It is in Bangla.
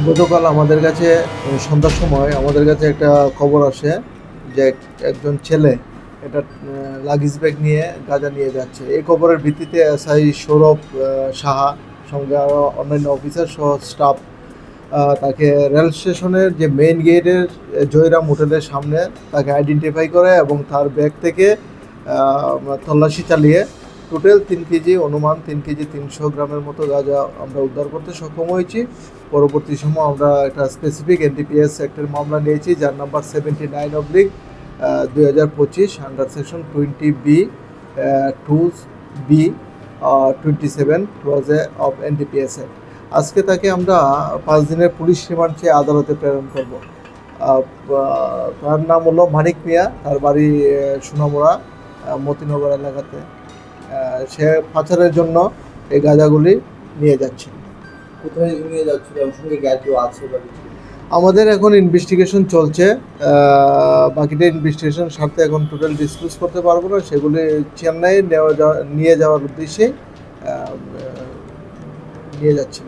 গতকাল আমাদের কাছে সন্ধ্যার সময় আমাদের কাছে একটা খবর আসে যে একজন ছেলে এটা লাগেজ ব্যাগ নিয়ে গাঁজা নিয়ে যাচ্ছে। এই খবরের ভিত্তিতে এসআই সৌরভ সাহা সঙ্গে আরও অন্যান্য অফিসার সহ স্টাফ তাকে রেল স্টেশনের যে মেইন গেটের জয়রাম হোটেলের সামনে তাকে আইডেন্টিফাই করে এবং তার ব্যাগ থেকে তল্লাশি চালিয়ে টোটাল 3 কেজি, অনুমান 3 কেজি 300 গ্রামের মতো গাঁজা আমরা উদ্ধার করতে সক্ষম হয়েছি। পরবর্তী সময় আমরা একটা স্পেসিফিক এনডিপিএস অ্যাক্টের মামলা নিয়েছি, যার number 79/2025 under section 20B 2B 27 clause A of NDPS act. আজকে তাকে আমরা 5 দিনের পুলিশ রিমান্ড চেয়ে আদালতে প্রেরণ করব। তার নাম হলো মানিক মিয়া, তার বাড়ি সোনামুড়া মতিনগর এলাকাতে। সে পাচারের জন্য এই গাঁজাগুলি নিয়ে যাচ্ছে। কোথায় নিয়ে যাচ্ছিল, ওর সঙ্গে কেউ আছে বা কিছু? আমাদের এখন ইনভেস্টিগেশন চলছে, বাকিটা ইনভেস্টিগেশন স্বার্থে এখন টোটাল ডিসক্লোজ করতে পারবো না। সেগুলি চেন্নাই নিয়ে যাওয়ার উদ্দেশ্যে নিয়ে যাচ্ছে।